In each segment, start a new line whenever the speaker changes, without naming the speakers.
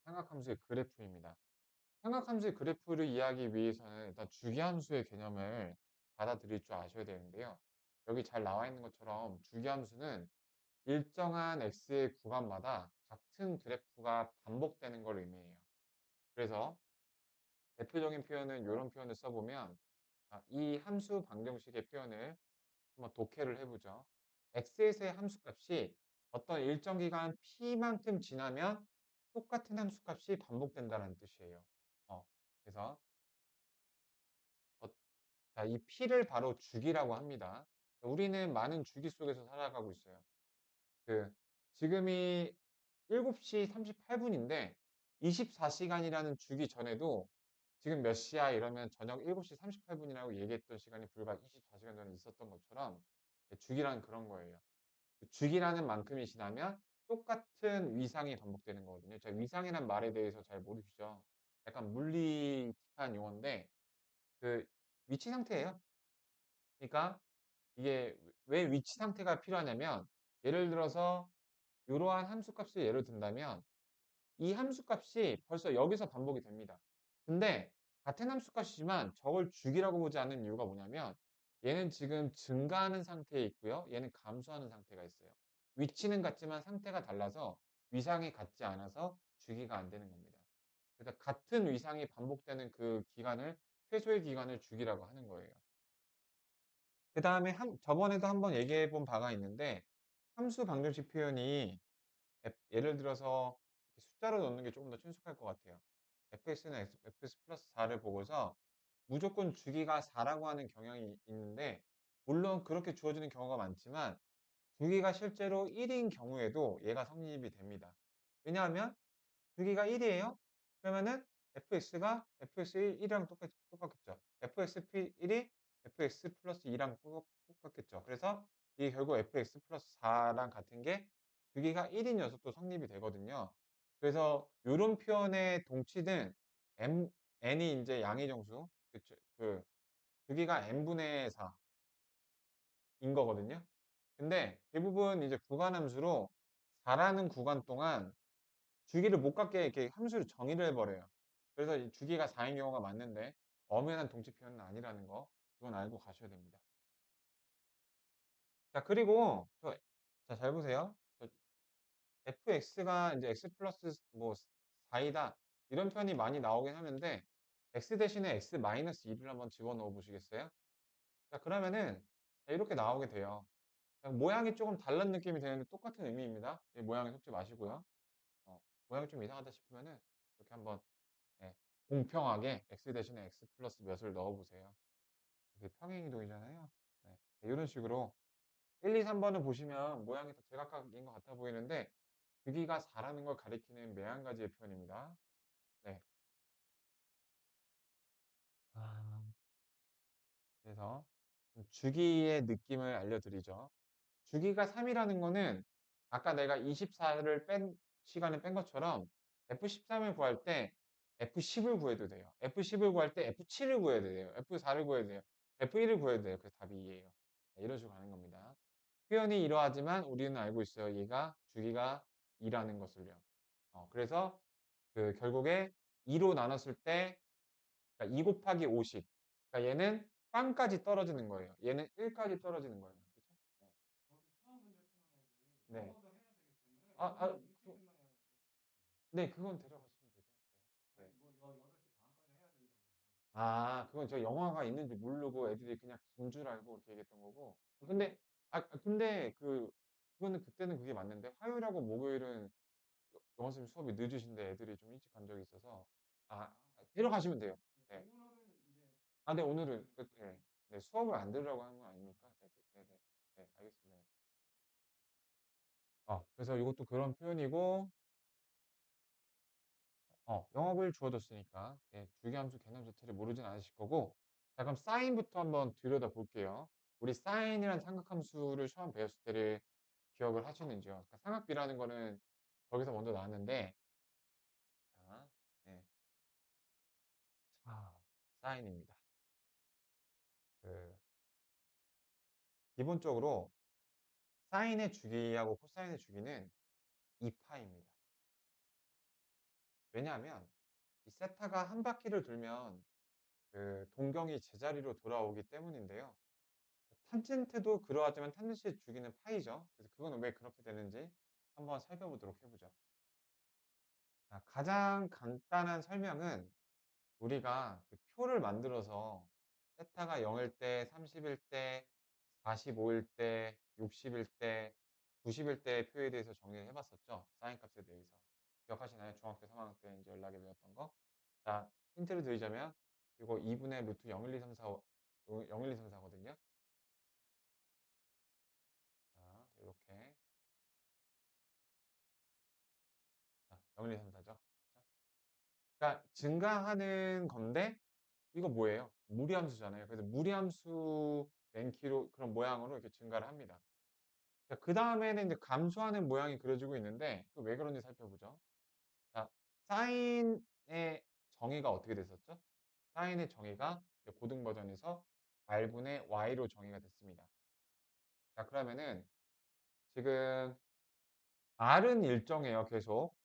삼각함수의 그래프입니다. 삼각함수의 그래프를 이해하기 위해서는 일단 주기함수의 개념을 받아들일 줄 아셔야 되는데요. 여기 잘 나와 있는 것처럼 주기함수는 일정한 x의 구간마다 같은 그래프가 반복되는 걸 의미해요. 그래서 대표적인 표현은 이런 표현을 써보면 이 함수 방정식의 표현을 한번 독해를 해보죠. x에서의 함수값이 어떤 일정 기간 p만큼 지나면 똑같은 함수값이 반복된다는 뜻이에요. 그래서 어, 자, 이 p를 바로 주기라고 합니다. 우리는 많은 주기 속에서 살아가고 있어요. 지금이 7시 38분인데 24시간이라는 주기 전에도 지금 몇 시야 이러면 저녁 7시 38분이라고 얘기했던 시간이 불과 24시간 전에 있었던 것처럼 주기란 그런 거예요. 주기라는 만큼이 지나면 똑같은 위상이 반복되는 거거든요. 제가 위상이란 말에 대해서 잘 모르시죠? 약간 물리틱한 용어인데 그 위치 상태예요. 그러니까 이게 왜 위치 상태가 필요하냐면 예를 들어서 이러한 함수값을 예를 든다면 이 함수값이 벌써 여기서 반복이 됩니다. 근데 같은 함수값이지만 저걸 주기라고 보지 않는 이유가 뭐냐면 얘는 지금 증가하는 상태에 있고요. 얘는 감소하는 상태가 있어요. 위치는 같지만 상태가 달라서 위상이 같지 않아서 주기가 안 되는 겁니다. 그래서 같은 위상이 반복되는 그 기간을 최소의 기간을 주기라고 하는 거예요. 그 다음에 저번에도 한번 얘기해 본 바가 있는데 함수 방정식 표현이 예를 들어서 이렇게 숫자로 넣는 게 조금 더 친숙할 것 같아요. fx는 fx 플러스 4를 보고서 무조건 주기가 4라고 하는 경향이 있는데 물론 그렇게 주어지는 경우가 많지만 주기가 실제로 1인 경우에도 얘가 성립이 됩니다. 왜냐하면 주기가 1이에요? 그러면은 fx가 fx 1이랑 똑같겠죠. fx1이 fx 플러스 2랑 똑같겠죠. 그래서 이게 결국 fx 플러스 4랑 같은 게 주기가 1인 녀석도 성립이 되거든요. 그래서 이런 표현의 동치는 n이 이제 양의 정수, 주기가 n분의 4인 거거든요. 근데 대부분 이제 구간함수로 4라는 구간 동안 주기를 못 갖게 이렇게 함수를 정의를 해버려요. 그래서 이 주기가 4인 경우가 많은데 엄연한 동치 표현은 아니라는 거 그건 알고 가셔야 됩니다. 자 그리고 자 잘 보세요. fx가 이제 x 플러스 뭐 4이다 이런 표현이 많이 나오긴 하는데 x 대신에 x 마이너스 2를 한번 집어넣어 보시겠어요? 자 그러면은 이렇게 나오게 돼요. 그냥 모양이 조금 다른 느낌이 되는데 똑같은 의미입니다. 이 모양에 속지 마시고요. 모양이 좀 이상하다 싶으면은 이렇게 한번 예, 공평하게 x 대신에 x 플러스 몇을 넣어보세요. 이게 평행이동이잖아요. 네, 이런 식으로 1, 2, 3번을 보시면 모양이 다 제각각인 것 같아 보이는데 주기가 4라는 걸 가리키는 매한 가지의 표현입니다. 네. 아, 그래서 주기의 느낌을 알려드리죠. 주기가 3이라는 거는 아까 내가 24를 시간을 뺀 것처럼 F13을 구할 때 F10을 구해도 돼요. F10을 구할 때 F7을 구해야 돼요. F4를 구해야 돼요. F1을 구해야 돼요. 그래서 답이 2예요. 이런 식으로 가는 겁니다. 표현이 이러하지만 우리는 알고 있어요. 얘가 주기가 2라는 것을요. 그래서 결국에 2로 나눴을 때 그러니까 2 곱하기 50. 그러니까 얘는 빵까지 떨어지는 거예요. 얘는 1까지 떨어지는 거예요. 그쵸? 네. 아, 아, 그, 네, 그건 데려가시면 되죠. 네. 그건 저 영화가 있는지 모르고 애들이 그냥 긴 줄 알고 이렇게 얘기했던 거고. 근데 그거는 그때는 그게 맞는데 화요일하고 목요일은 영어 선생님 수업이 늦으신데 애들이 좀 일찍 간 적이 있어서 데려가시면 돼요. 네. 네, 오늘은 네. 네, 수업을 안 들으라고 하는 건 아니니까. 네, 네, 네, 네, 알겠습니다. 그래서 이것도 그런 표현이고, 영업을 주어졌으니까 주기함수 개념 자체를 모르진 않으실 거고 자 그럼 사인부터 한번 들여다 볼게요. 우리 사인이란 삼각함수를 처음 배웠을 때를 기억을 하시는지요? 그러니까 삼각비라는 거는 거기서 먼저 나왔는데 자, 네. 자, 사인입니다. 그 기본적으로 사인의 주기하고 코사인의 주기는 2파입니다. 왜냐하면 이 세타가 한 바퀴를 돌면 그 동경이 제자리로 돌아오기 때문인데요. 탄젠트도 그러하지만 탄젠트의 주기는 파이죠. 그래서 그건 왜 그렇게 되는지 한번 살펴보도록 해 보죠. 자, 가장 간단한 설명은 우리가 그 표를 만들어서 세타가 0일 때, 30일 때, 45일 때, 60일 때, 90일 때의 표에 대해서 정리를 해봤었죠. 사인 값에 대해서. 기억하시나요? 중학교 3학년 때 이제 연락에 배웠던 거. 자, 힌트를 드리자면 이거 2분의 루트 0, 1, 2, 3, 4, 0, 1, 2, 3, 4거든요. 자, 이렇게. 자, 0, 1, 2, 3, 4죠. 그러니까 증가하는 건데 이거 뭐예요? 무리함수잖아요. 그래서 무리함수 맨키로 그런 모양으로 이렇게 증가를 합니다. 그 다음에는 이제 감소하는 모양이 그려지고 있는데 그 왜 그런지 살펴보죠. 자, 사인의 정의가 어떻게 됐었죠? 사인의 정의가 고등 버전에서 r분의 y로 정의가 됐습니다. 자, 그러면은 지금 r은 일정해요, 계속.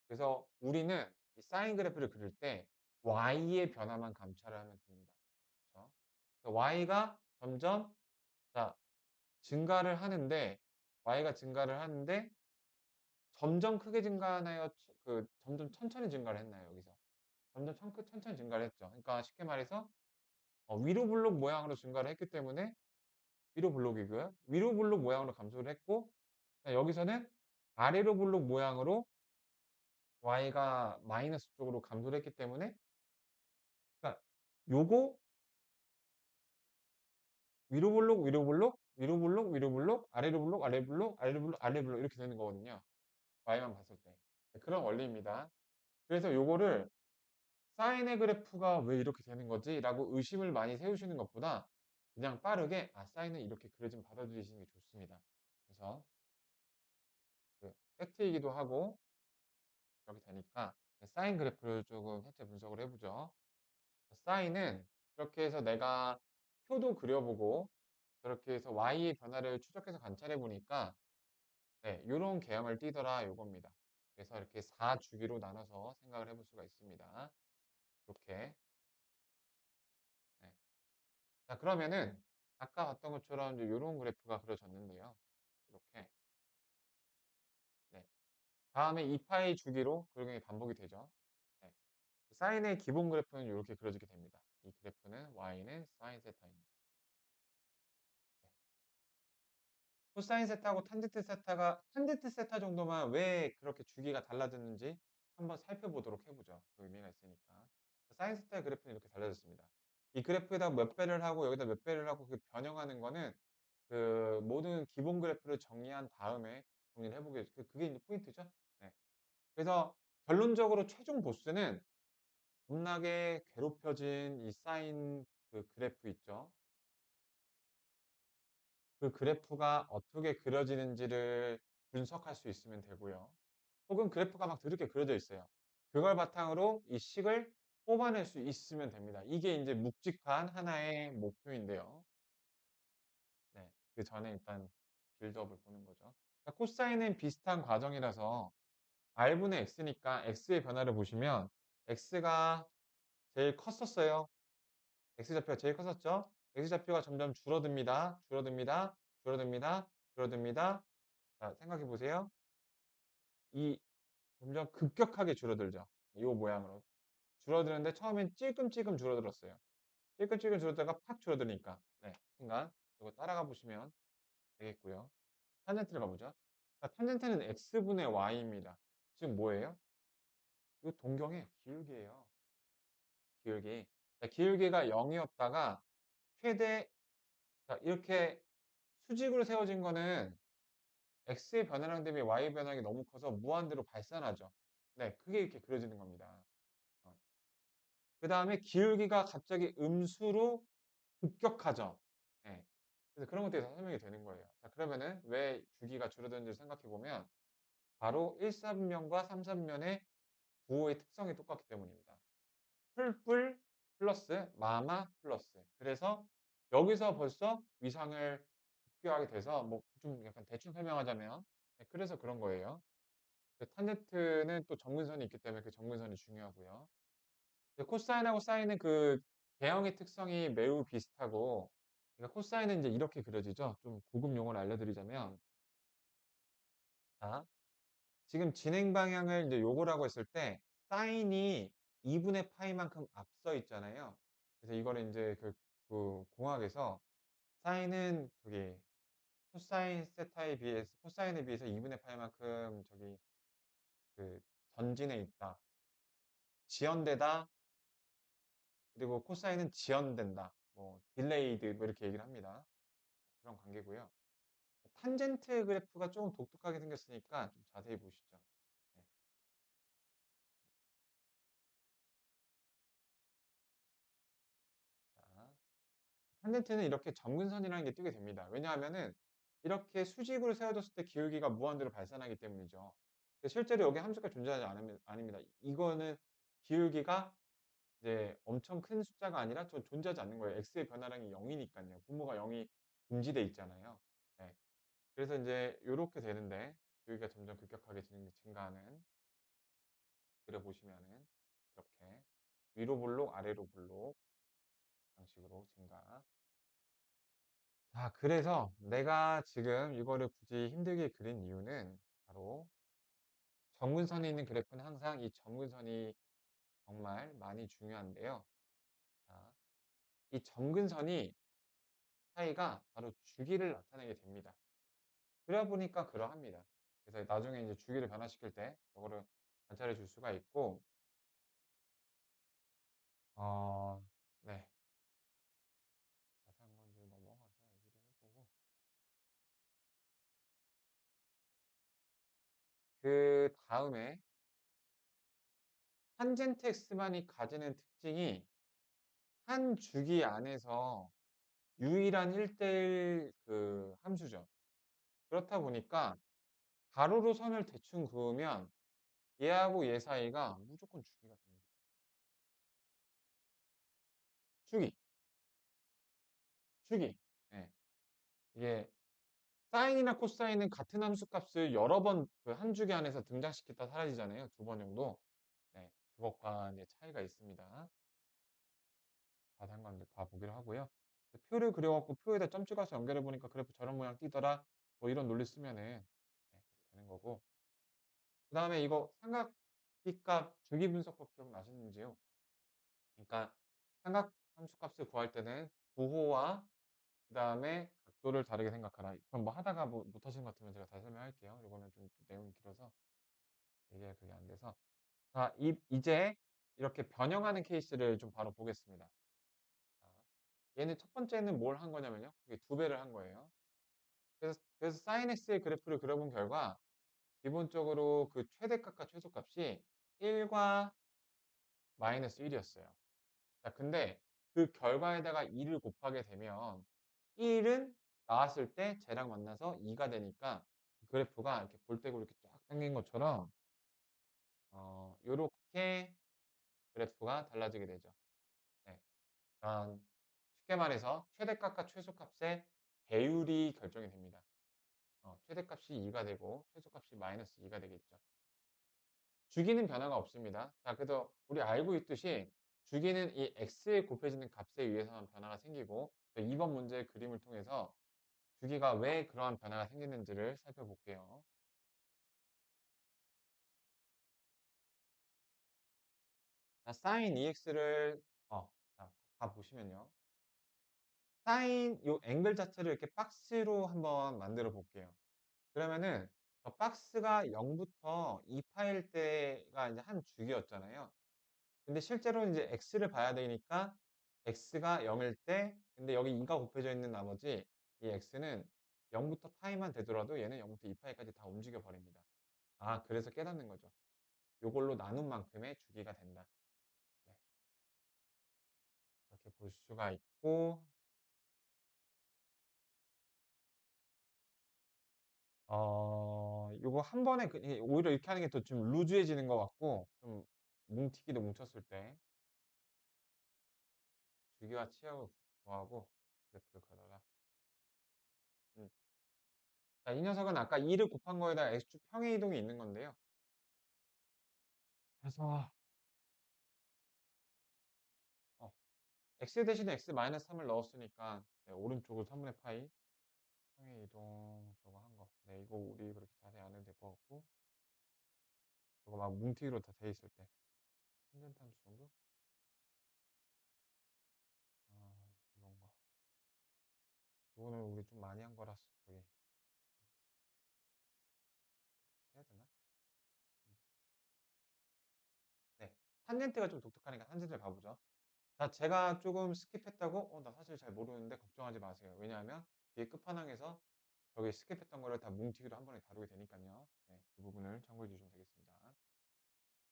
그래서 우리는 이 사인 그래프를 그릴 때 y의 변화만 감찰을 하면 됩니다. 그렇죠? y가 점점 자, 증가를 하는데 y가 증가를 하는데 점점 크게 증가하나요? 점점 천천히 증가를 했나요? 여기서 점점 천천히 증가를 했죠. 그러니까 쉽게 말해서 위로 블록 모양으로 증가를 했기 때문에 위로 블록이고요. 위로 블록 모양으로 감소를 했고 여기서는 아래로 블록 모양으로 y가 마이너스 쪽으로 감소를 했기 때문에 그러니까 요거 위로 블록, 위로 블록, 위로 블록, 위로 블록, 아래로 블록, 아래 블록, 아래로 블록, 아래 블록 이렇게 되는 거거든요. y만 봤을 때. 그런 원리입니다. 그래서 요거를 사인의 그래프가 왜 이렇게 되는 거지? 라고 의심을 많이 세우시는 것보다 그냥 빠르게 사인은 이렇게 그려진 받아들이시는 게 좋습니다. 그래서 그 팩트이기도 하고 이렇게 되니까 사인 그래프를 조금 살짝 분석을 해보죠. 사인은 이렇게 해서 내가 표도 그려보고 그렇게 해서 y의 변화를 추적해서 관찰해 보니까 네, 이런 개념을 띠더라 이겁니다. 그래서 이렇게 4주기로 나눠서 생각을 해볼 수가 있습니다. 이렇게. 네. 자, 그러면은 아까 봤던 것처럼 이제 이런 그래프가 그려졌는데요. 이렇게. 네. 다음에 2파이 주기로 그림이 반복이 되죠. 네. 사인의 기본 그래프는 이렇게 그려지게 됩니다. 이 그래프는 y는 사인 세타입니다. 코사인 세타하고 탄젠트 세타 정도만 왜 그렇게 주기가 달라졌는지 한번 살펴보도록 해보죠. 그 의미가 있으니까. 사인 세타의 그래프는 이렇게 달라졌습니다. 이 그래프에다 몇 배를 하고 여기다 몇 배를 하고 그 변형하는 거는 그 모든 기본 그래프를 정리한 다음에 정리를 해보게 그게 이제 포인트죠. 네. 그래서 결론적으로 최종 보스는 겁나게 괴롭혀진 이 사인 그 그래프 있죠. 그 그래프가 어떻게 그려지는지를 분석할 수 있으면 되고요. 혹은 그래프가 막 더럽게 그려져 있어요. 그걸 바탕으로 이 식을 뽑아낼 수 있으면 됩니다. 이게 이제 묵직한 하나의 목표인데요. 네, 그 전에 일단 빌드업을 보는 거죠. 그러니까 코사인은 비슷한 과정이라서 r분의 x니까 x의 변화를 보시면 x가 제일 컸었어요. x좌표가 제일 컸었죠. x좌표가 점점 줄어듭니다. 줄어듭니다. 줄어듭니다. 줄어듭니다. 자, 생각해 보세요. 이 점점 급격하게 줄어들죠. 이 모양으로. 줄어드는데 처음엔 찔끔찔끔 줄어들었어요. 찔끔찔끔 줄어들다가 팍 줄어드니까. 네, 순간 이거 따라가 보시면 되겠고요. 탄젠트를 가보죠. 자, 탄젠트는 x분의 y입니다. 지금 뭐예요? 이 동경의 기울기예요. 기울기. 자, 기울기가 0이었다가 최대 자, 이렇게 수직으로 세워진 거는 x의 변화량 대비 y의 변화량이 너무 커서 무한대로 발산하죠. 네, 그게 이렇게 그려지는 겁니다. 그 다음에 기울기가 갑자기 음수로 급격하죠. 네. 그래서 그런 것들이 다 설명이 되는 거예요. 자, 그러면은 왜 주기가 줄어드는지 생각해 보면 바로 1사분면과 3사분면의 부호의 특성이 똑같기 때문입니다. 풀뿔 플러스 마마 플러스. 그래서 여기서 벌써 위상을 복귀하게 돼서 뭐 좀 약간 대충 설명하자면 네, 그래서 그런 거예요. 그 탄젠트는 또 점근선이 있기 때문에 그 점근선이 중요하고요. 코사인하고 사인은 그 개형의 특성이 매우 비슷하고, 그러니까 코사인은 이제 이렇게 그려지죠. 좀 고급 용어를 알려드리자면, 자, 지금 진행 방향을 이제 요거라고 했을 때 사인이 2분의 파이만큼 앞서 있잖아요. 그래서 이거를 이제 그 공학에서 사인은 저기 코사인 세타에 비해서 코사인에 비해서 2분의 파이만큼 저기 그 전진해 있다. 지연되다. 그리고 코사인은 지연된다. 뭐 딜레이드 뭐 이렇게 얘기를 합니다. 그런 관계고요. 탄젠트 그래프가 조금 독특하게 생겼으니까 좀 자세히 보시죠. 네. 자, 탄젠트는 이렇게 점근선이라는 게 뜨게 됩니다. 왜냐하면은 이렇게 수직으로 세워졌을 때 기울기가 무한대로 발산하기 때문이죠. 실제로 여기 함수가 존재하지 않습니다. 이거는 기울기가 이제 엄청 큰 숫자가 아니라 존재하지 않는 거예요. x의 변화량이 0이니까요. 분모가 0이 금지돼 있잖아요. 네. 그래서 이제 요렇게 되는데 기울기가 점점 급격하게 증가하는 그려보시면은 이렇게 위로 볼록 아래로 볼록 방식으로 증가. 자, 그래서 내가 지금 이거를 굳이 힘들게 그린 이유는 바로 점근선이 있는 그래프는 항상 이 점근선이 정말 많이 중요한데요. 자, 이 점근선이 사이가 바로 주기를 나타내게 됩니다. 그러다 보니까 그러합니다. 그래서 나중에 이제 주기를 변화시킬 때 저거를 관찰해 줄 수가 있고, 어, 네. 자세한 건 좀 넘어가서 얘기를 해보고, 그 다음에 탄젠트 x만이 가지는 특징이 한 주기 안에서 유일한 1대1 그 함수죠. 그렇다 보니까 가로로 선을 대충 그으면 얘하고 얘 사이가 무조건 주기가 됩니다. 주기, 주기. 예. 이게 사인이나 코사인은 같은 함수 값을 여러 번 그 한 주기 안에서 등장시켰다 사라지잖아요. 두 번 정도. 네. 그것과 이제 차이가 있습니다. 자세한 건 이제 봐보기로 하고요. 표를 그려갖고 표에다 점 찍어서 연결해 보니까 그래프 저런 모양 띄더라. 뭐 이런 논리 쓰면은 네, 되는 거고. 그 다음에 이거 삼각비값 주기분석법 기억나시는지요? 그러니까 삼각 함수값을 구할 때는 부호와 그 다음에 각도를 다르게 생각하라. 그럼 뭐 하다가 뭐 못하시는 것 같으면 제가 다시 설명할게요. 이거는 좀 내용이 길어서 얘기가 그게 안 돼서. 자, 이제 이렇게 변형하는 케이스를 좀 바로 보겠습니다. 자, 얘는 첫 번째는 뭘 한 거냐면요. 그게 두 배를 한 거예요. 그래서 sin x의 그래프를 그려본 결과 기본적으로 그 최대값과 최소값이 1과 마이너스 1이었어요. 자, 근데 그 결과에다가 2를 곱하게 되면 1은 나왔을 때 쟤랑 만나서 2가 되니까 그래프가 이렇게 볼때고 이렇게 쫙 당긴 것처럼 요렇게 그래프가 달라지게 되죠. 네. 쉽게 말해서 최대값과 최소값의 배율이 결정이 됩니다. 최대값이 2가 되고 최소값이 마이너스 2가 되겠죠. 주기는 변화가 없습니다. 자, 그래서 우리 알고 있듯이 주기는 이 x에 곱해지는 값에 의해서만 변화가 생기고, 2번 문제의 그림을 통해서 주기가 왜 그러한 변화가 생기는지를 살펴볼게요. 자, sin ex를 자, 보시면요. sin 요 앵글 자체를 이렇게 박스로 한번 만들어 볼게요. 그러면은 박스가 0부터 2파일 때가 이제 한 주기였잖아요. 근데 실제로 이제 x를 봐야 되니까 x가 0일 때, 근데 여기 2가 곱해져 있는 나머지 이 x는 0부터 파이만 되더라도 얘는 0부터 2파이까지 다 움직여 버립니다. 아, 그래서 깨닫는 거죠. 요걸로 나눈 만큼의 주기가 된다. 네, 이렇게 볼 수가 있고, 요거 한 번에 오히려 이렇게 하는 게 더 좀 루즈해지는 것 같고, 좀 뭉티기도 뭉쳤을 때 주기와 치역을 구하고 그래프를 그려라. 음. 자, 이 녀석은 아까 2를 곱한 거에다 x축 평행 이동이 있는 건데요. 그래서 어 x 대신에 x 마이너스 3을 넣었으니까 네 오른쪽은 3분의 파이 평행 이동 저거 한 거. 네 이거 우리 그렇게 자세히 안 해도 될 것 같고 저거 막 뭉티기로 다 돼 있을 때 탄젠트 함수 정도? 이런 거. 이거는 우리 좀 많이 한 거라서 저기 해야 되나? 네. 탄젠트가 좀 독특하니까 탄젠트를 가보죠. 자, 제가 조금 스킵했다고? 나 사실 잘 모르는데 걱정하지 마세요. 왜냐하면 뒤에 끝판왕에서 저기 스킵했던 거를 다 뭉티기로 한 번에 다루게 되니까요. 네, 그 부분을 참고해 주시면 되겠습니다.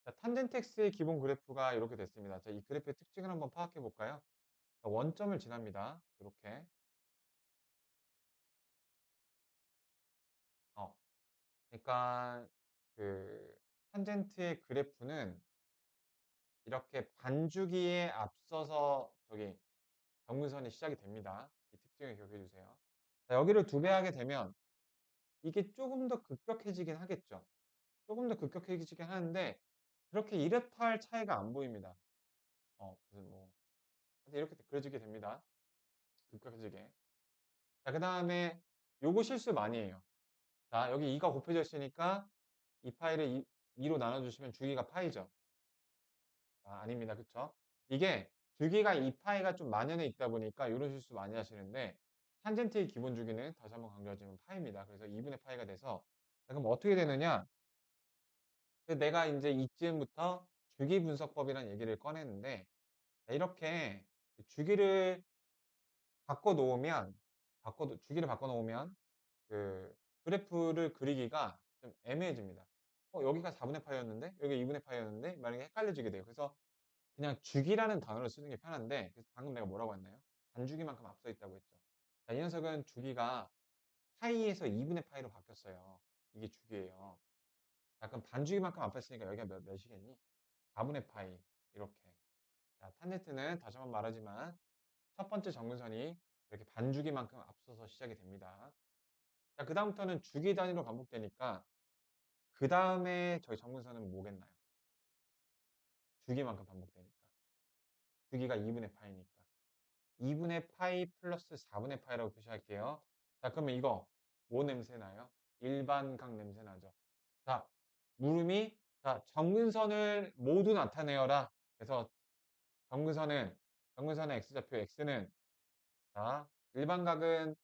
자, 탄젠트 x의 기본 그래프가 이렇게 됐습니다. 자, 이 그래프의 특징을 한번 파악해 볼까요? 자, 원점을 지납니다. 이렇게. 어, 그러니까 그 탄젠트의 그래프는 이렇게 반주기에 앞서서 저기 정근선이 시작이 됩니다. 이 특징을 기억해 주세요. 자, 여기를 두 배 하게 되면 이게 조금 더 급격해지긴 하겠죠. 조금 더 급격해지긴 하는데 그렇게 이렇다 할 차이가 안 보입니다. 무슨 뭐 하여튼 이렇게 그려지게 됩니다. 급격해지게. 자, 그다음에 요거 실수 많이 해요. 자, 여기 2가 곱해져 있으니까 이 파이를 2로 나눠 주시면 주기가 파이죠. 아닙니다. 그쵸? 이게 주기가 2파이가 좀 만연해 있다 보니까 이런 실수 많이 하시는데 탄젠트의 기본 주기는 다시 한번 강조하지만 파이입니다. 그래서 2분의 파이가 돼서 자, 그럼 어떻게 되느냐? 내가 이제 이쯤부터 주기 분석법이라는 얘기를 꺼내는데 이렇게 주기를 바꿔 놓으면 주기를 바꿔 놓으면 그 그래프를 그리기가 좀 애매해집니다. 여기가 4분의 파이였는데 여기 2분의 파이였는데 만약에 헷갈려지게 돼요. 그래서 그냥 주기라는 단어를 쓰는 게 편한데 그래서 방금 내가 뭐라고 했나요? 반주기만큼 앞서 있다고 했죠. 자, 이 녀석은 주기가 파이에서 2분의 파이로 바뀌었어요. 이게 주기예요. 자, 그럼 반주기만큼 앞서 있으니까 여기가 몇이겠니? 4분의 파이 이렇게. 자, 탄젠트는 다시 한번 말하지만 첫 번째 정근선이 이렇게 반주기만큼 앞서서 시작이 됩니다. 자, 그 다음부터는 주기 단위로 반복되니까 그 다음에 저희 정근선은 뭐겠나요? 주기만큼 반복되니까. 주기가 2분의 파이니까. 2분의 파이 플러스 4분의 파이라고 표시할게요. 자, 그러면 이거 뭐 냄새 나요? 일반각 냄새 나죠. 자, 물음이 자, 정근선을 모두 나타내어라. 그래서 정근선의 x좌표 x는 자, 일반각은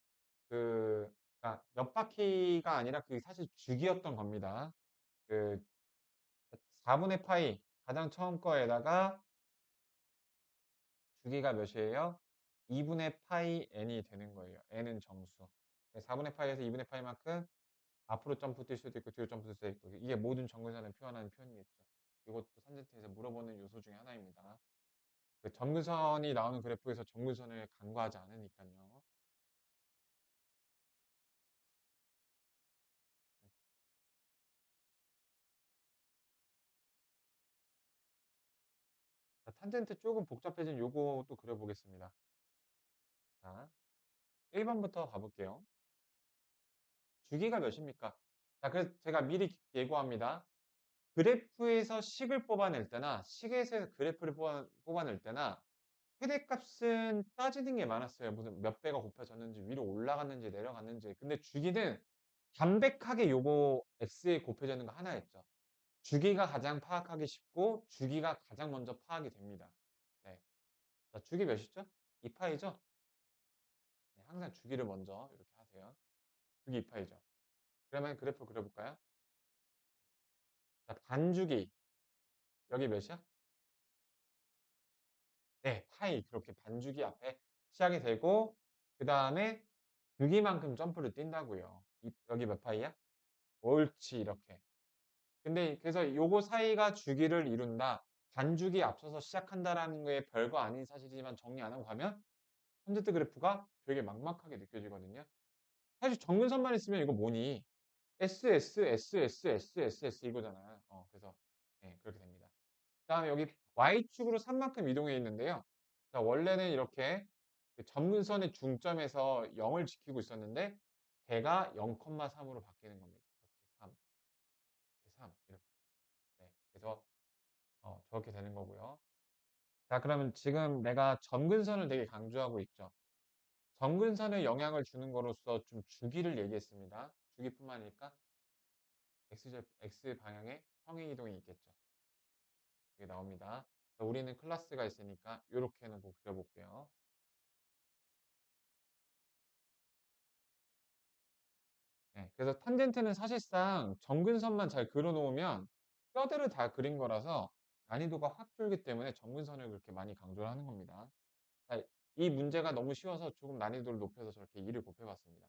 그러니까 몇 바퀴가 아니라 그게 사실 주기였던 겁니다. 그 4분의 파이 가장 처음 거에다가 주기가 몇이에요? 2분의 파이 n이 되는 거예요. n은 정수. 4분의 파이에서 2분의 파이만큼 앞으로 점프 뛸 수도 있고 뒤로 점프 뛸 수도 있고 이게 모든 정근선을 표현하는 표현이겠죠. 이것도 산제트에서 물어보는 요소 중에 하나입니다. 그 정근선이 나오는 그래프에서 정근선을 간과하지 않으니까요. 자, 탄젠트 조금 복잡해진 요거 또 그려보겠습니다. 자, 1번부터 가볼게요. 주기가 몇입니까? 자, 그래서 제가 미리 예고합니다. 그래프에서 식을 뽑아낼 때나 식에서 그래프를 뽑아낼 때나 최대값은 따지는 게 많았어요. 무슨 몇 배가 곱해졌는지 위로 올라갔는지 내려갔는지. 근데 주기는 담백하게 요거 x에 곱해지는 거 하나였죠. 주기가 가장 파악하기 쉽고 주기가 가장 먼저 파악이 됩니다. 네. 자, 주기 몇이죠? 2파이죠? 네, 항상 주기를 먼저 이렇게 하세요. 주기 2파이죠. 그러면 그래프 그려볼까요? 자, 반주기. 여기 몇이야? 네, 파이. 그렇게 반주기 앞에 시작이 되고, 그 다음에 주기만큼 점프를 뛴다고요. 여기 몇 파이야? 옳지, 이렇게. 근데 그래서 요거 사이가 주기를 이룬다. 반주기 앞서서 시작한다라는 게 별거 아닌 사실이지만 정리 안 하고 가면 현재트 그래프가 되게 막막하게 느껴지거든요. 사실 정근선만 있으면 이거 뭐니? S, S, S, S, S, S, S 이거잖아. 그래서 네, 그렇게 됩니다. 그다음에 여기 Y축으로 3만큼 이동해 있는데요. 자, 원래는 이렇게 그 점근선의 중점에서 0을 지키고 있었는데 걔가 0,3으로 바뀌는 겁니다. 이렇게 3, 이렇게 3, 이렇게. 네, 그래서 저렇게 되는 거고요. 자, 그러면 지금 내가 점근선을 되게 강조하고 있죠. 점근선에 영향을 주는 거로서 좀 주기를 얘기했습니다. 주기뿐만 아니까 X 방향에 평행 이동이 있겠죠. 이게 나옵니다. 우리는 클래스가 있으니까 이렇게 해놓고 그려볼게요. 네, 그래서 탄젠트는 사실상 점근선만 잘 그려놓으면 뼈대를 다 그린 거라서 난이도가 확 줄기 때문에 점근선을 그렇게 많이 강조를 하는 겁니다. 자, 이 문제가 너무 쉬워서 조금 난이도를 높여서 저렇게 2를 곱해봤습니다.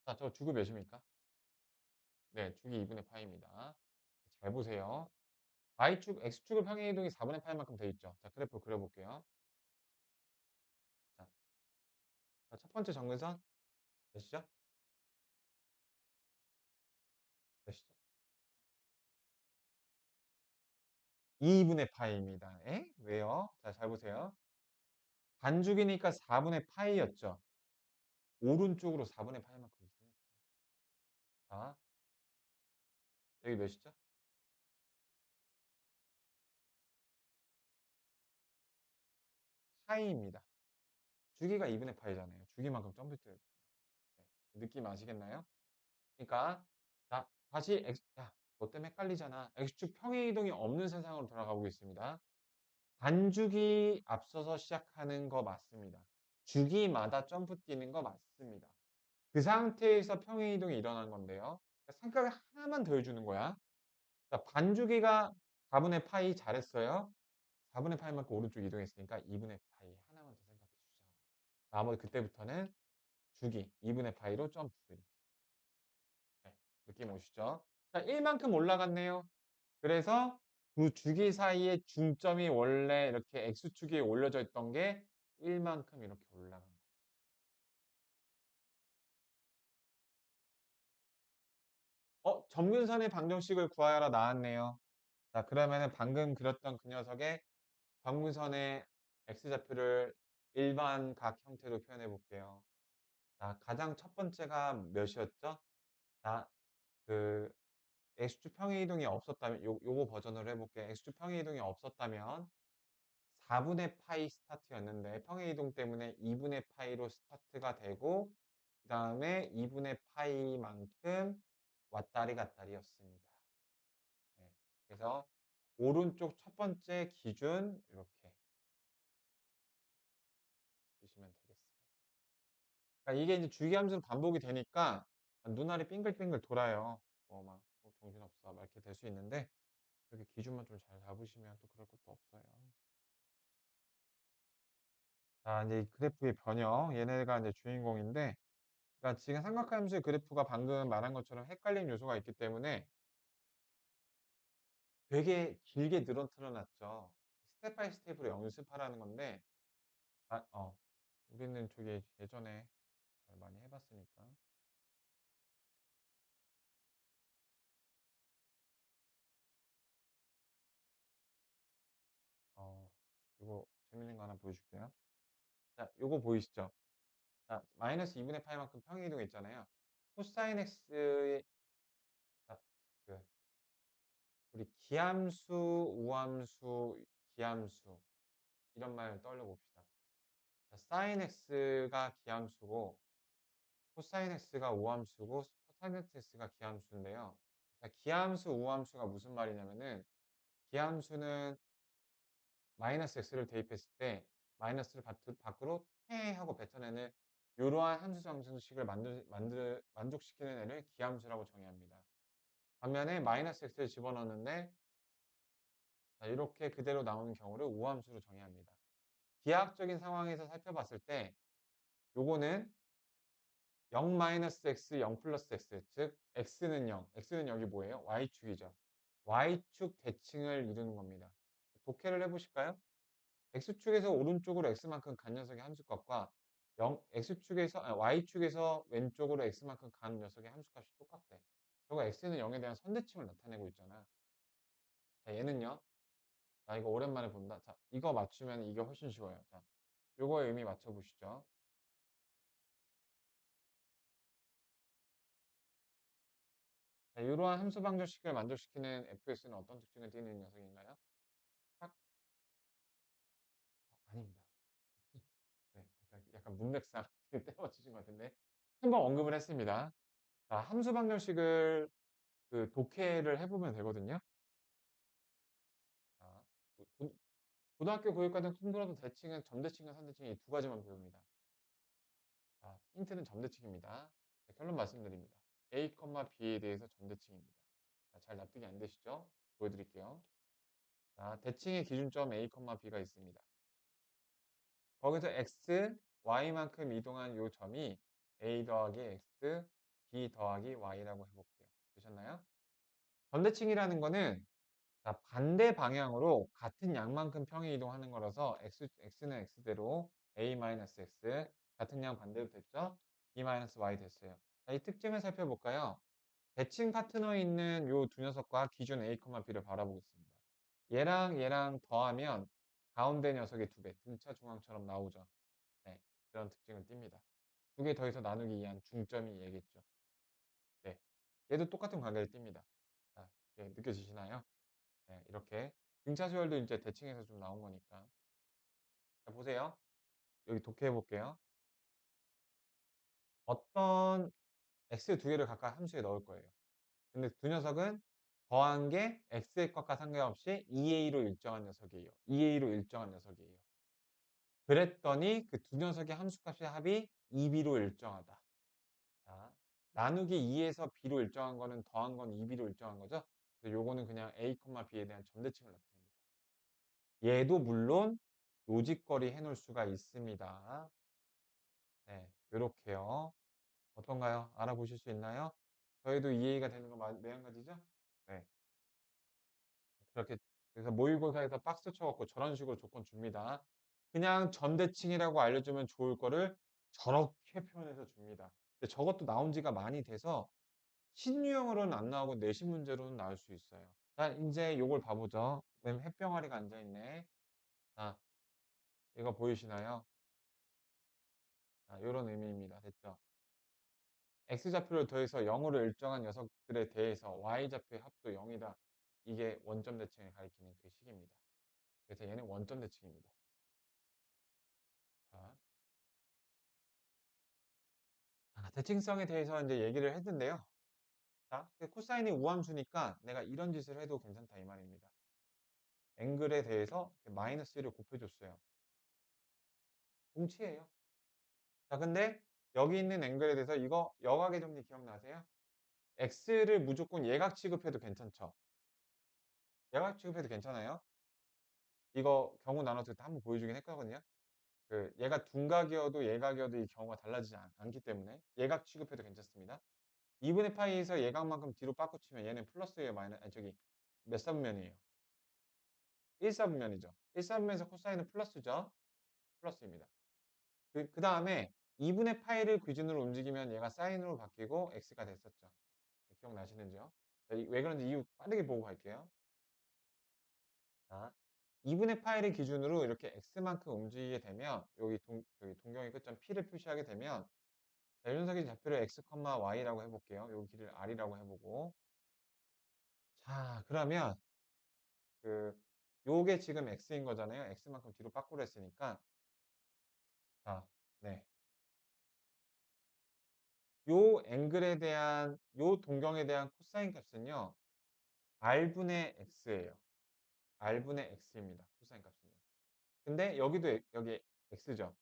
자, 저 주구 몇입니까? 네, 주기 2분의 파입니다. 잘 보세요. X축의 평행 이동이 4분의 파이만큼 돼 있죠. 자, 그래프 그려볼게요. 자, 첫 번째 점근선 몇이죠? 몇이죠? 2분의 파이입니다. 에? 왜요? 자, 잘 보세요. 반죽이니까 4분의 파이였죠. 오른쪽으로 4분의 파이만큼 이동했죠. 자, 여기 몇이죠? 파이입니다. 주기가 2분의 파이잖아요. 주기만큼 점프트. 네. 느낌 아시겠나요? 그러니까 자, 다시 야, 너 때문에 헷갈리잖아. X축 평행 이동이 없는 세상으로 돌아가 보겠습니다. 반주기 앞서서 시작하는 거 맞습니다. 주기마다 점프 뛰는 거 맞습니다. 그 상태에서 평행 이동이 일어난 건데요. 삼각을 하나만 더 해주는 거야. 자, 반주기가 4분의 파이 잘했어요. 4분의 파이만큼 오른쪽 이동했으니까 2분의 파이 하나만 더 생각해 주자. 나머지 그때부터는 주기 2분의 파이로 점프 이렇게. 네, 느낌 오시죠? 자, 1만큼 올라갔네요. 그래서 두 주기 사이의 중점이 원래 이렇게 X축에 올려져 있던 게 1만큼 이렇게 올라간 거예요. 점근선의 방정식을 구하여라 나왔네요. 자, 그러면은 방금 그렸던 그 녀석의 점근선의 X좌표를 일반각 형태로 표현해 볼게요. 자, 가장 첫 번째가 몇이었죠? 자, 그 X축 평행 이동이 없었다면 요거 버전으로 해볼게요. X축 평행 이동이 없었다면 4분의 파이 스타트였는데 평행 이동 때문에 2분의 파이로 스타트가 되고 그 다음에 2분의 파이만큼 왔다리 갔다리였습니다. 네. 그래서 오른쪽 첫 번째 기준 이렇게 보시면 되겠습니다. 그러니까 이게 이제 주기함수는 반복이 되니까 눈알이 빙글빙글 돌아요. 정신없어 막 이렇게 될 수 있는데 이렇게 기준만 좀 잘 잡으시면 또 그럴 것도 없어요. 자, 이제 이 그래프의 변형 얘네가 이제 주인공인데 그러니까 지금 삼각함수의 그래프가 방금 말한 것처럼 헷갈린 요소가 있기 때문에 되게 길게 늘어뜨려놨죠. 스텝 바이 스텝으로 연습하라는 건데 아, 우리는 저게 예전에 잘 많이 해봤으니까 어, 이거 재밌는 거 하나 보여줄게요. 자, 요거 보이시죠? 자, 마이너스 2분의 파이만큼 평행이동 있잖아요. 코사인 x의 자, 그 우리 기함수, 우함수, 기함수 이런 말 떠올려 봅시다. 자, 사인 x가 기함수고 코사인 x가 우함수고 코사인 x가 기함수인데요. 자, 기함수, 우함수가 무슨 말이냐면은 기함수는 마이너스 x를 대입했을 때 마이너스를 밖으로 퇴하고 뱉어내는 이러한 함수 방정식을 만족시키는 애를 기함수라고 정의합니다. 반면에 마이너스 x를 집어넣는데 이렇게 그대로 나오는 경우를 우함수로 정의합니다. 기하학적인 상황에서 살펴봤을 때 요거는 0-x, 0 플러스 x, 즉 x는 0, x는 여기 뭐예요? y축이죠. y축 대칭을 이루는 겁니다. 독해를 해보실까요? x축에서 오른쪽으로 x만큼 간 녀석의 함수값과 y축에서 왼쪽으로 x만큼 간 녀석의 함수값이 똑같대. 저거 x는 0에 대한 선대칭을 나타내고 있잖아. 자, 얘는요. 자, 이거 오랜만에 본다. 자, 이거 맞추면 이게 훨씬 쉬워요. 자, 요거의 의미 맞춰보시죠. 자, 이러한 함수 방정식을 만족시키는 fs는 어떤 특징을 띠는 녀석인가요? 아닙니다. 네. 약간 문맥상 떼어주신 것 같은데 한번 언급을 했습니다. 자, 함수 방정식을 그 독해를 해보면 되거든요. 자, 고등학교 교육과정 통틀어서 대칭은 점대칭과 선대칭 이 두 가지만 배웁니다. 자, 힌트는 점대칭입니다. 자, 결론 말씀드립니다. A, B에 대해서 점대칭입니다. 자, 잘 납득이 안 되시죠? 보여드릴게요. 자, 대칭의 기준점 A, B가 있습니다. 거기서 x, y만큼 이동한 요 점이 a 더하기 x, b 더하기 y라고 해볼게요. 되셨나요? 점대칭이라는 거는 자, 반대 방향으로 같은 양만큼 평행 이동하는 거라서 x는 x대로 a-x 같은 양 반대로 됐죠? b-y 됐어요. 자, 이 특징을 살펴볼까요? 대칭 파트너에 있는 요 두 녀석과 기준 a, b를 바라보겠습니다. 얘랑 얘랑 더하면 가운데 녀석의 두 배, 등차 중앙처럼 나오죠. 네, 그런 특징을 띱니다. 두 개 더해서 나누기 위한 중점이 얘겠죠. 네, 얘도 똑같은 관계를 띱니다. 자, 네, 느껴지시나요? 네, 이렇게 등차수열도 이제 대칭에서 좀 나온 거니까. 자, 보세요. 여기 독해해 볼게요. 어떤 x 두 개를 각각 함수에 넣을 거예요. 근데 두 녀석은 더한 게 x의 값과 상관없이 2a로 일정한 녀석이에요. 2a로 일정한 녀석이에요. 그랬더니 그 두 녀석의 함수값의 합이 2b로 일정하다. 자, 나누기 2에서 b로 일정한 거는 더한 건 2b로 일정한 거죠. 그래서 요거는 그냥 a, b에 대한 점대칭을 나타냅니다. 얘도 물론 요직거리 해놓을 수가 있습니다. 네, 요렇게요. 어떤가요? 알아보실 수 있나요? 저희도 이해가 되는 거 매한가지죠? 네. 그렇게, 그래서 모의고사에서 박스 쳐갖고 저런 식으로 조건 줍니다. 그냥 점대칭이라고 알려주면 좋을 거를 저렇게 표현해서 줍니다. 근데 저것도 나온 지가 많이 돼서 신유형으로는 안 나오고 내신 문제로는 나올 수 있어요. 자, 이제 요걸 봐보죠. 웬 햇병아리가 앉아있네. 자, 이거 보이시나요? 자, 요런 의미입니다. 됐죠? X좌표를 더해서 0으로 일정한 녀석들에 대해서 Y좌표의 합도 0이다. 이게 원점 대칭을 가리키는 그 식입니다. 그래서 얘는 원점 대칭입니다. 자, 대칭성에 대해서 이제 얘기를 했는데요. 자, 코사인이 우함수니까 내가 이런 짓을 해도 괜찮다 이 말입니다. 앵글에 대해서 마이너스 1을 곱해줬어요. 동치예요. 자, 근데 여기 있는 앵글에 대해서 이거 여각의 정리 기억나세요? X를 무조건 예각 취급해도 괜찮죠? 예각 취급해도 괜찮아요? 이거 경우 나눠서 한번 보여주긴 했거든요. 그 얘가 둔각이어도 예각이어도 이 경우가 달라지지 않기 때문에 예각 취급해도 괜찮습니다. 2분의 파이에서 예각만큼 뒤로 바꿔치면 얘는 플러스예요, 마이너스, 아니 저기 몇 사분면이에요? 1사분면이죠. 1사분면에서 코사인은 플러스죠. 플러스입니다. 그 다음에 2분의 파이를 기준으로 움직이면 얘가 사인으로 바뀌고 x가 됐었죠. 기억나시는지요? 자, 왜 그런지 이유 빠르게 보고 갈게요. 자, 2분의 파이를 기준으로 이렇게 x만큼 움직이게 되면 여기 동경의 끝점 p를 표시하게 되면 자, 이런석의 좌표를 x, y라고 해볼게요. 여기 길이를 r이라고 해보고 자, 그러면 그 요게 지금 x인 거잖아요. x만큼 뒤로 바꾸려 했으니까 자, 네. 요 앵글에 대한 요 동경에 대한 코사인 값은요. r분의 x예요. r분의 x입니다. 코사인 값은요. 근데 여기도 여기 x죠.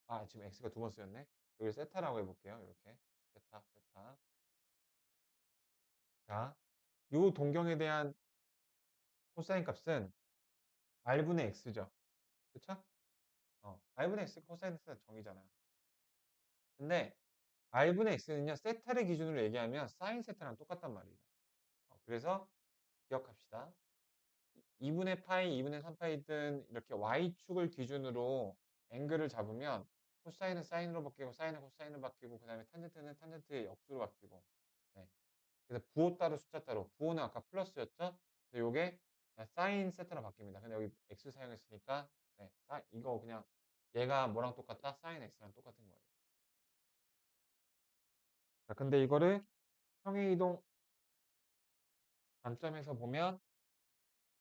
아, 지금 x가 두 번 쓰였네. 여기 세타라고 해볼게요. 이렇게 세타, 세타. 자, 요 동경에 대한 코사인 값은 r분의 x죠. 그쵸? r분의 x 코사인 x가 정의잖아요. 근데 r분의 x는요. 세타를 기준으로 얘기하면 사인 세타랑 똑같단 말이에요. 그래서 기억합시다. 2분의 파이, 2분의 3파이든 이렇게 y축을 기준으로 앵글을 잡으면 코사인은 사인으로 바뀌고 사인은 코사인으로 바뀌고 그 다음에 탄젠트는 탄젠트의 역수로 바뀌고 네. 그래서 부호 따로 숫자 따로 부호는 아까 플러스였죠? 근데 요게 사인 세타로 바뀝니다. 근데 여기 x 사용했으니까 네. 이거 그냥 얘가 뭐랑 똑같다? 사인 x랑 똑같은 거예요. 자, 근데 이거를 평행이동 관점에서 보면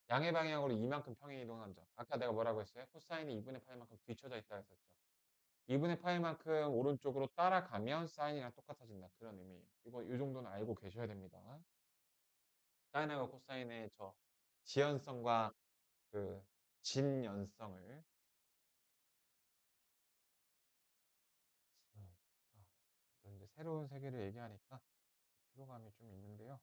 양의 방향으로 이만큼 평행 이동하죠. 아까 내가 뭐라고 했어요? 코사인이 2분의 파이만큼 뒤쳐져 있다 했었죠. 2분의 파이만큼 오른쪽으로 따라가면 사인이랑 똑같아진다. 그런 의미예요. 이거 이 정도는 알고 계셔야 됩니다. 사인하고 코사인의 저 지연성과 그 진연성을. 자, 또 이제 새로운 세계를 얘기하니까 피로감이 좀 있는데요.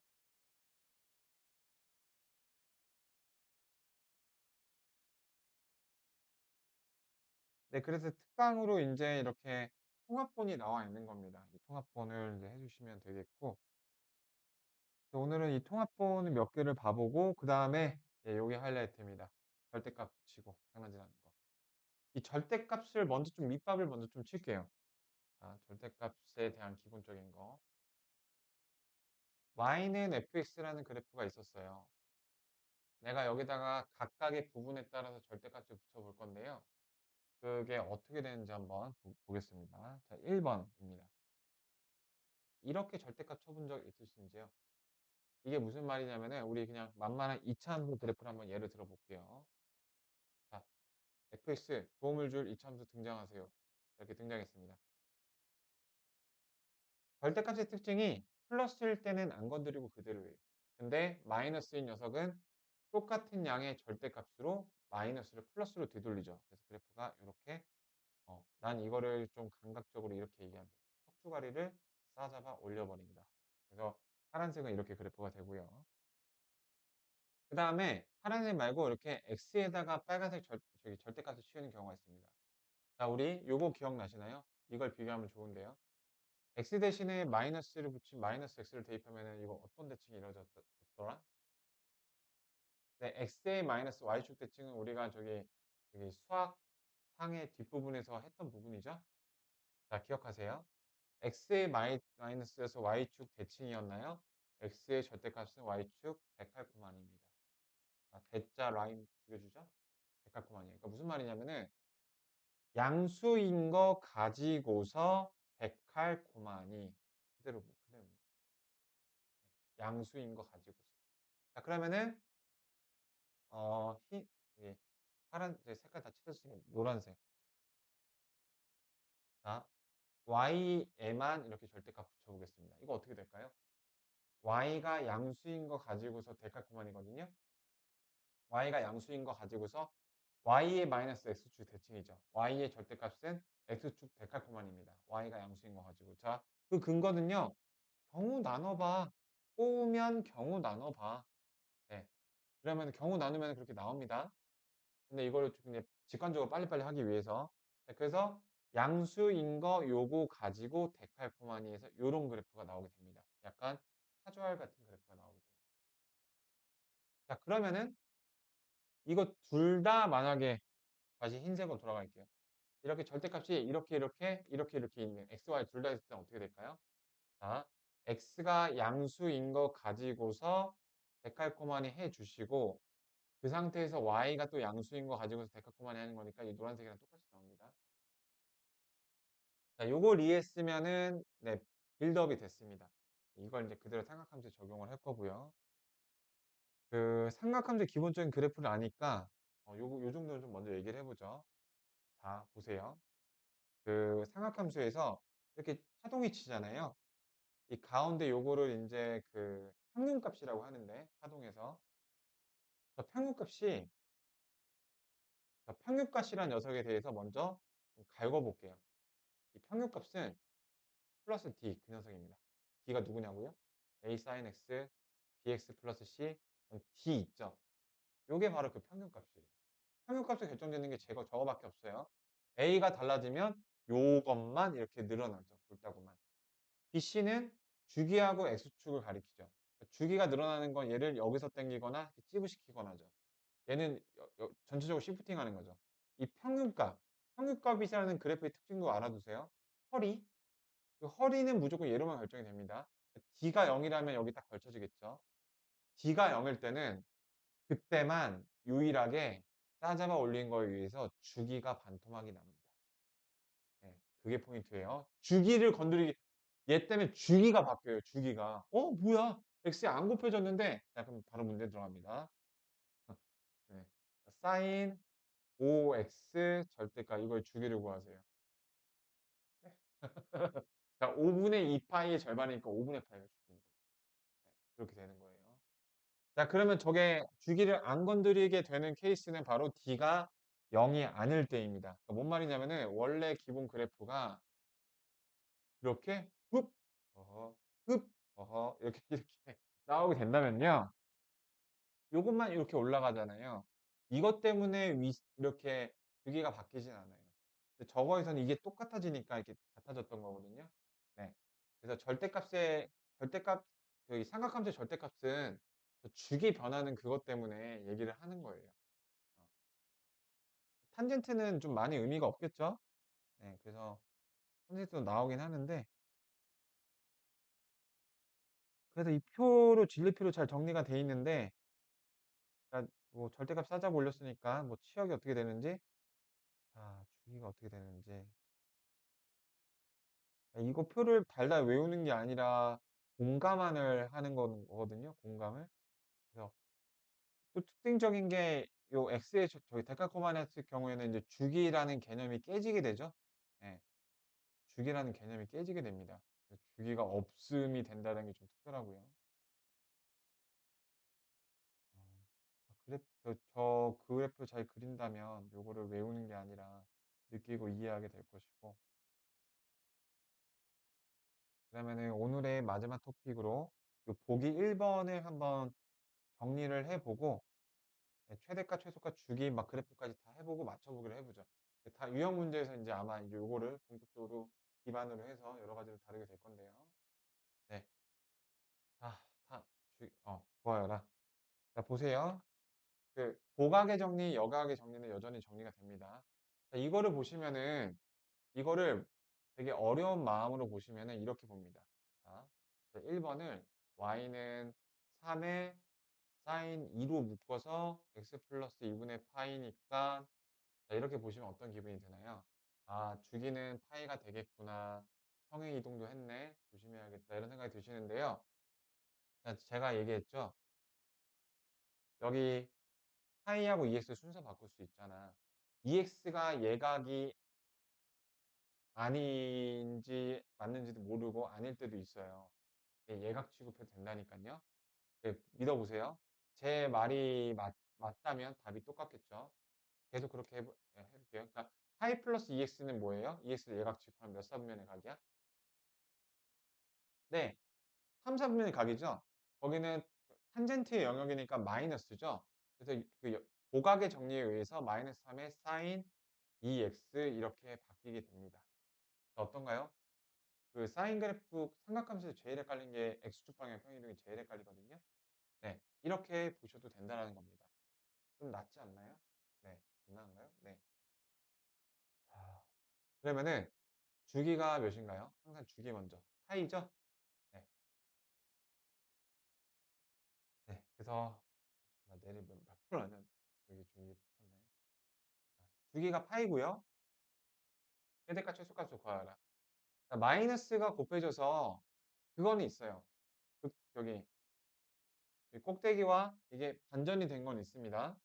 네, 그래서 특강으로 이제 이렇게 통합본이 나와 있는 겁니다. 이 통합본을 이제 해주시면 되겠고, 오늘은 이 통합본을 몇 개를 봐보고, 그 다음에 요게 하이라이트입니다. 절대값 붙이고 장난질하는 거. 이 절대값을 먼저 좀 밑밥을 먼저 좀 칠게요. 자, 절대값에 대한 기본적인 거. y는 fx라는 그래프가 있었어요. 내가 여기다가 각각의 부분에 따라서 절대값을 붙여볼 건데요. 그게 어떻게 되는지 한번 보겠습니다. 자, 1번입니다. 이렇게 절대값 쳐본 적 있으신지요? 이게 무슨 말이냐면은 우리 그냥 만만한 이차함수 그래프를 한번 예를 들어볼게요. 자, fx 도움을 줄 이차함수 등장하세요. 이렇게 등장했습니다. 절대값의 특징이 플러스일 때는 안 건드리고 그대로예요. 근데 마이너스인 녀석은 똑같은 양의 절대값으로 마이너스를 플러스로 되돌리죠. 그래서 그래프가 이렇게 난 이거를 좀 감각적으로 이렇게 얘기합니다. 척추가리를 싸잡아 올려버린다. 그래서 파란색은 이렇게 그래프가 되고요. 그 다음에 파란색 말고 이렇게 X에다가 빨간색 저기 절대값을 씌우는 경우가 있습니다. 자, 우리 요거 기억나시나요? 이걸 비교하면 좋은데요. X 대신에 마이너스를 붙인 마이너스 X를 대입하면 이거 어떤 대칭이 이루어졌더라? 네, X의 마이너스 Y축 대칭은 우리가 저기 수학 상의 뒷부분에서 했던 부분이죠. 자, 기억하세요. X의 마이너스에서 Y축 대칭이었나요? X의 절대값은 Y축 데칼코마니입니다. 자, 대자 라인 죽여주죠? 데칼코마니. 그러니까 무슨 말이냐면은 양수인 거 가지고서 데칼코마니. 그대로. 양수인 거 가지고서. 자, 그러면은 예, 파란 색깔 다 칠했으니까 노란색. 자, y에만 이렇게 절대값 붙여보겠습니다. 이거 어떻게 될까요? y가 양수인 거 가지고서 데칼코마니거든요. y가 양수인 거 가지고서 y의 마이너스 x축 대칭이죠. y의 절대값은 x축 데칼코마니입니다. y가 양수인 거 가지고. 자, 그 근거는요. 경우 나눠봐. 꼬우면 경우 나눠봐. 네. 그러면 경우 나누면 그렇게 나옵니다. 근데 이거를 좀 그냥 직관적으로 빨리빨리 하기 위해서. 네, 그래서 양수인 거 요거 가지고 데칼코마니에서 요런 그래프가 나오게 됩니다. 약간 카주얼 같은 그래프가 나오게 돼요. 자, 그러면은 이거 둘 다 만약에 다시 흰색으로 돌아갈게요. 이렇게 절대값이 이렇게 있는 x, y 둘 다 있을 때 어떻게 될까요? 자, x가 양수인 거 가지고서 데칼코마니 해 주시고 그 상태에서 y가 또 양수인 거 가지고서 데칼코마니 하는 거니까 이 노란색이랑 똑같이 나옵니다. 자, 요걸 이해했으면은 네, 빌드업이 됐습니다. 이걸 이제 그대로 삼각함수에 적용을 할 거고요. 그 삼각함수의 기본적인 그래프를 아니까 요 정도는 좀 먼저 얘기를 해보죠. 자, 보세요. 그 삼각함수에서 이렇게 파동이 치잖아요. 이 가운데 요거를 이제 그 평균값이라고 하는데 파동에서 저 평균값이 저 평균값이란 녀석에 대해서 먼저 좀 갈궈 볼게요. 이 평균값은 플러스 D 그 녀석입니다. D가 누구냐고요? A sin X, BX 플러스 C, D 있죠. 요게 바로 그 평균값이에요. 평균값이 결정되는 게 저거밖에 없어요. A가 달라지면 요것만 이렇게 늘어나죠. 볼따구만. BC는 주기하고 X축을 가리키죠. 주기가 늘어나는 건 얘를 여기서 당기거나 찌부시키거나죠. 얘는 전체적으로 시프팅 하는 거죠. 이 평균값, 평균값이라는 그래프의 특징도 알아두세요. 허리, 그 허리는 무조건 얘로만 결정이 됩니다. D가 0이라면 여기 딱 걸쳐지겠죠. D가 0일 때는 그때만 유일하게 싸잡아 올린 거에 의해서 주기가 반토막이 납니다. 네, 그게 포인트예요. 주기를 건드리기, 얘 때문에 주기가 바뀌어요. 주기가. 뭐야? X에 안 곱해졌는데? 자, 그럼 바로 문제 들어갑니다. 사인 5x 절대값 이걸 주기를 구하세요. 자, 5분의 2 파이의 절반이니까 5분의 파이가 주기인 거예요. 네, 그렇게 되는 거예요. 자, 그러면 저게 주기를 안 건드리게 되는 케이스는 바로 d가 0이 아닐 때입니다. 그러니까 뭔 말이냐면은 원래 기본 그래프가 이렇게 흡, 어허, 흡, 어허 이렇게 이렇게 나오게 된다면요. 요것만 이렇게 올라가잖아요. 이것 때문에 이렇게 주기가 바뀌진 않아요. 근데 저거에서는 이게 똑같아지니까 이렇게 같아졌던 거거든요. 네. 그래서 절대값, 여기 삼각함수의 절대값은 그 주기 변하는 그것 때문에 얘기를 하는 거예요. 어. 탄젠트는 좀 많이 의미가 없겠죠? 네. 그래서 탄젠트도 나오긴 하는데, 그래서 이 표로 진리표로 잘 정리가 돼 있는데, 그러니까 뭐 절대값 싸자고 올렸으니까 뭐 치역이 어떻게 되는지, 자, 주기가 어떻게 되는지. 이거 표를 달달 외우는 게 아니라 공감을 하는 거거든요, 공감을. 그래서 또 특징적인 게 요 X의 저기 데카코마니아스 경우에는 이제 주기라는 개념이 깨지게 되죠. 예. 주기라는 개념이 깨지게 됩니다. 주기가 없음이 된다는 게 좀 특별하고요. 저 그래프 잘 그린다면 요거를 외우는 게 아니라 느끼고 이해하게 될 것이고. 그러면은 오늘의 마지막 토픽으로 요 보기 1번을 한번 정리를 해보고, 네, 최대값, 최소값, 주기 막 그래프까지 다 해보고 맞춰보기로 해보죠. 다 유형 문제에서 이제 아마 이제 요거를 본격적으로 기반으로 해서 여러 가지로 다루게 될 건데요. 네. 자, 구하여라. 자, 보세요. 그 고각의 정리, 여각의 정리는 여전히 정리가 됩니다. 자, 이거를 보시면은 이거를 되게 어려운 마음으로 보시면은 이렇게 봅니다. 자, 1번을 y는 3의 사인 2로 묶어서 x 플러스 2분의 파이니까, 자, 이렇게 보시면 어떤 기분이 드나요? 아, 주기는 파이가 되겠구나. 평행 이동도 했네. 조심해야겠다. 이런 생각이 드시는데요. 자, 제가 얘기했죠. 여기 파이하고 EX 순서 바꿀 수 있잖아. EX가 예각이 아닌지 맞는지도 모르고 아닐 때도 있어요. 예각 취급해도 된다니까요. 네, 믿어보세요. 제 말이 맞다면 답이 똑같겠죠. 계속 그렇게 해볼게요. 그러니까 파이 플러스 EX는 뭐예요? EX를 예각 취급하면 몇 사분면의 각이야? 네, 3, 4분면의 각이죠. 거기는 탄젠트의 영역이니까 마이너스죠. 그래서 그 고각의 정리에 의해서 마이너스 3의 사인 2x 이렇게 바뀌게 됩니다. 어떤가요? 그 사인 그래프 삼각함수에서 제일 헷갈린 게 x축 방향 평이동이 제일 헷갈리거든요. 네, 이렇게 보셔도 된다는 겁니다. 좀 낫지 않나요? 네, 안 나은가요? 네. 자, 그러면은 주기가 몇인가요? 항상 주기 먼저. 파이죠? 네. 네. 그래서 내일 몇 프로는 여기 주기 붙었네. 주기가 파이고요. 최대값 최소값을 구하라. 자, 마이너스가 곱해져서 그거는 있어요. 여기 꼭대기와 이게 반전이 된 건 있습니다.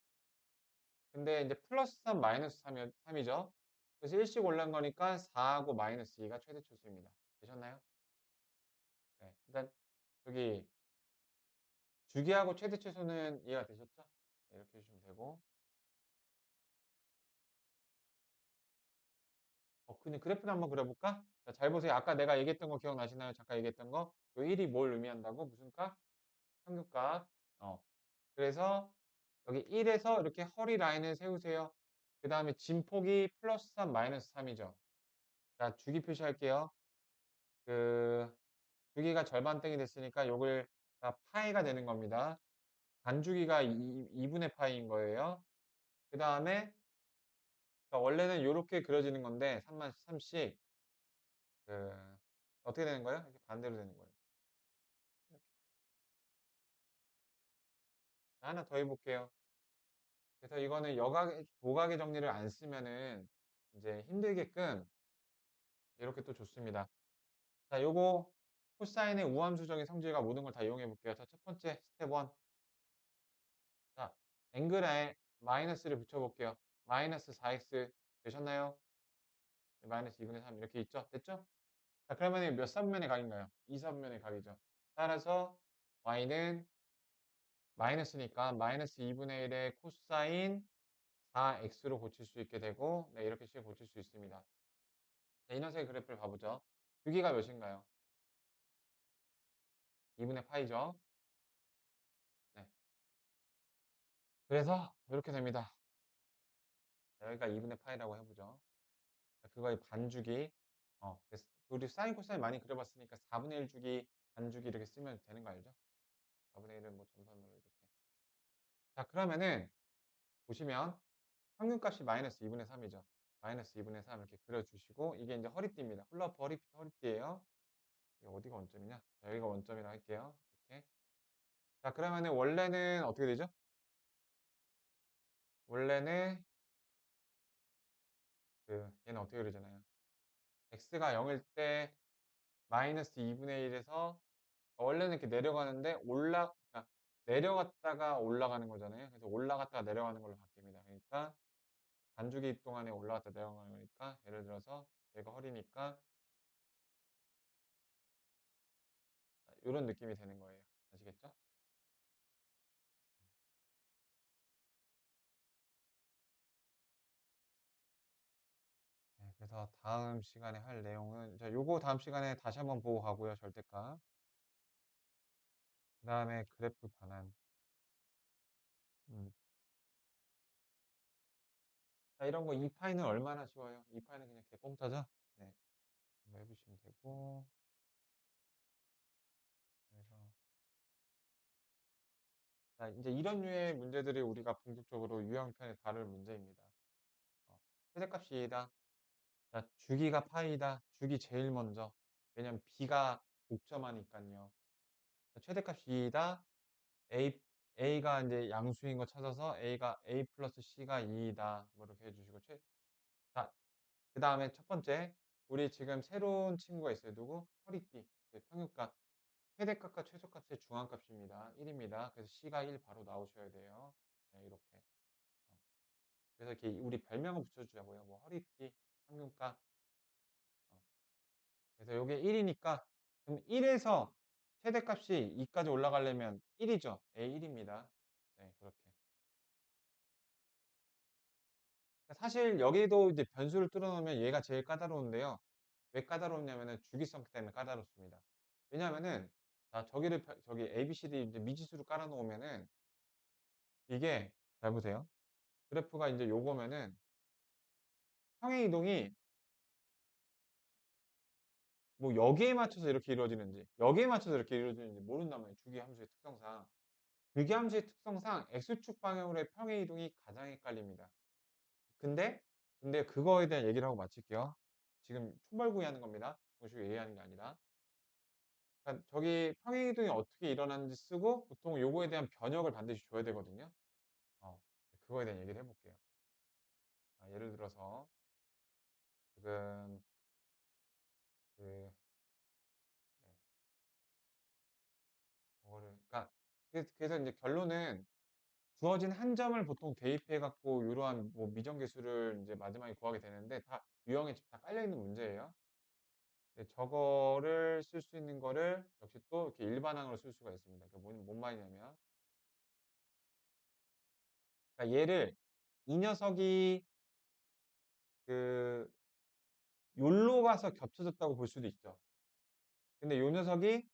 근데 이제 플러스 3, 마이너스 3이죠. 그래서 일씩 올라간 거니까 4하고 마이너스 2가 최대 초수입니다. 되셨나요? 네. 일단 여기 주기하고 최대 최소는 이해가 되셨죠? 네, 이렇게 해주시면 되고. 그냥 그래프를 한번 그려볼까? 자, 잘 보세요. 아까 내가 얘기했던 거 기억나시나요? 잠깐 얘기했던 거. 요 1이 뭘 의미한다고? 무슨 값? 평균값. 그래서 여기 1에서 이렇게 허리 라인을 세우세요. 그 다음에 진폭이 플러스 3, 마이너스 3이죠. 자, 주기 표시할게요. 그, 주기가 절반땡이 됐으니까 요걸 다 파이가 되는 겁니다. 반주기가 2분의 파이인 거예요. 그 다음에 원래는 이렇게 그려지는 건데 3만 3씩 그, 어떻게 되는 거예요? 이렇게 반대로 되는 거예요. 이렇게. 하나 더 해볼게요. 그래서 이거는 고각의 정리를 안 쓰면은 이제 힘들게끔 이렇게 또 좋습니다. 자, 요거 코사인의 우함수적인 성질과 모든 걸 다 이용해 볼게요. 자, 첫 번째 스텝 1. 자, 앵글의 마이너스를 붙여볼게요. 마이너스 4x 되셨나요? 네, 마이너스 2분의 3 이렇게 있죠? 됐죠? 자, 그러면 몇 사분면의 각인가요? 2사분면의 각이죠. 따라서 y는 마이너스니까 마이너스 2분의 1의 코사인 4x로 고칠 수 있게 되고, 네, 이렇게 쉽게 고칠 수 있습니다. 자, 이 녀석의 그래프를 봐보죠. 여기가 몇인가요? 2분의 파이죠. 네. 그래서 이렇게 됩니다. 자, 여기가 2분의 파이라고 해보죠. 자, 그거의 반주기. 우리 사인 코사인 많이 그려봤으니까 4분의 1 주기, 반주기 이렇게 쓰면 되는 거 알죠? 4분의 1은 뭐 점선으로 이렇게. 자, 그러면은 보시면 평균값이 마이너스 2분의 3이죠. 마이너스 2분의 3 이렇게 그려주시고, 이게 이제 허리띠입니다. 훌라후프 허리띠예요. 이게 어디가 원점이냐? 자, 여기가 원점이라고 할게요. 이렇게. 자, 그러면은 원래는 어떻게 되죠? 원래는 얘는 어떻게 그리잖아요. x가 0일 때 마이너스 2분의 1에서 원래는 이렇게 내려가는데 그러니까 내려갔다가 올라가는 거잖아요. 그래서 올라갔다가 내려가는 걸로 바뀝니다. 그러니까 반주기 동안에 올라갔다 내려가는 거니까 예를 들어서 얘가 허리니까 이런 느낌이 되는 거예요. 아시겠죠? 네, 그래서 다음 시간에 할 내용은 요거 다음 시간에 다시 한번 보고 가고요. 절대값. 그 다음에 그래프 반환. 음. 자, 이런 거 2파이는 얼마나 쉬워요? 2파이는 그냥 개공짜죠? 네. 이거 해보시면 되고. 그래서 자, 이제 이런 류의 문제들이 우리가 본격적으로 유형편에 다룰 문제입니다. 최대값이 2다. 자, 주기가 파이다. 주기 제일 먼저. 왜냐면 b가 복점하니까요. 최대값이 2다. a가 이제 양수인 거 찾아서 a 플러스 c가 2이다. 뭐 이렇게 해주시고. 자, 그 다음에 첫 번째. 우리 지금 새로운 친구가 있어요. 누구? 허리띠. 평균값. 최대값과 최소값의 중앙값입니다. 1입니다. 그래서 C가 1 바로 나오셔야 돼요. 네, 이렇게. 그래서 이렇게 우리 별명을 붙여주자고요. 뭐 허리띠, 평균값. 그래서 이게 1이니까 그럼 1에서 최대값이 2까지 올라가려면 1이죠. A1입니다. 네, 그렇게. 그러니까 사실 여기도 이제 변수를 뚫어놓으면 얘가 제일 까다로운데요. 왜 까다롭냐면은 주기성 때문에 까다롭습니다. 왜냐면은 자, 저기 A, B, C, D 이제 미지수로 깔아놓으면은 이게 잘 보세요. 그래프가 이제 요거면은 평행 이동이 뭐 여기에 맞춰서 이렇게 이루어지는지 여기에 맞춰서 이렇게 이루어지는지 모른단 말이에요. 주기 함수의 특성상. 주기 함수의 특성상 X축 방향으로의 평행 이동이 가장 헷갈립니다. 근데 그거에 대한 얘기를 하고 마칠게요. 지금 총괄구이 하는 겁니다. 그런 식으로 얘기하는 게 아니라. 그러니까 저기 평행 이동이 어떻게 일어나는지 쓰고 보통 요거에 대한 변역을 반드시 줘야 되거든요. 어, 그거에 대한 얘기를 해볼게요. 예를 들어서 지금 그 그러니까 그래서 이제 결론은 주어진 한 점을 보통 대입해 갖고 이러한 뭐 미정계수를 이제 마지막에 구하게 되는데 다 유형에 다 깔려 있는 문제예요. 근데 저거를 쓸 수 있는 거를 역시 또 이렇게 일반항으로 쓸 수가 있습니다. 뭔 말이냐면 그러니까 얘를 이 녀석이 그 욜로 가서 겹쳐졌다고 볼 수도 있죠. 근데 요 녀석이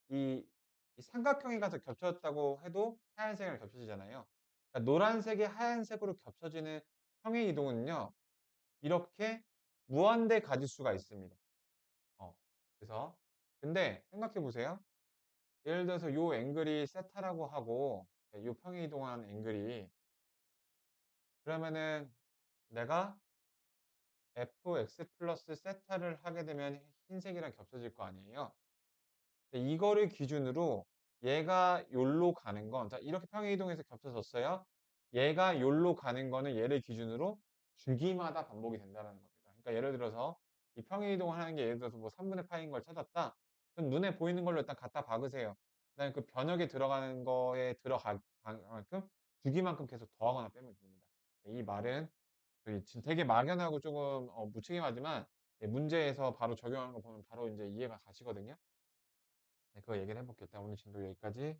이, 이 삼각형에 가서 겹쳐졌다고 해도 하얀색이랑 겹쳐지잖아요. 그러니까 노란색이 하얀색으로 겹쳐지는 평행 이동은요. 이렇게 무한대 가질 수가 있습니다. 그래서 근데 생각해 보세요. 예를 들어서 요 앵글이 세타라고 하고 요 평행 이동한 앵글이 그러면은 내가 fx 플러스 세타를 하게 되면 흰색이랑 겹쳐질 거 아니에요. 이거를 기준으로 얘가 요로 가는 건, 자, 이렇게 평행이동해서 겹쳐졌어요. 얘가 요로 가는 거는 얘를 기준으로 주기마다 반복이 된다는 겁니다. 그러니까 예를 들어서 이 평행이동을 하는 게 예를 들어서 뭐 3분의 파인 걸 찾았다. 그럼 눈에 보이는 걸로 일단 갖다 박으세요. 그다음에 그 변역에 들어가는 거에 들어갈 만큼 주기만큼 계속 더하거나 빼면 됩니다. 이 말은 지금 되게 막연하고 쪼금 무책임하지만 문제에서 바로 적용하는 거 보면 바로 인제 이해가 가시거든요. 네 그거 얘기를 해 볼게요. 일단 오늘 진도 여기까지.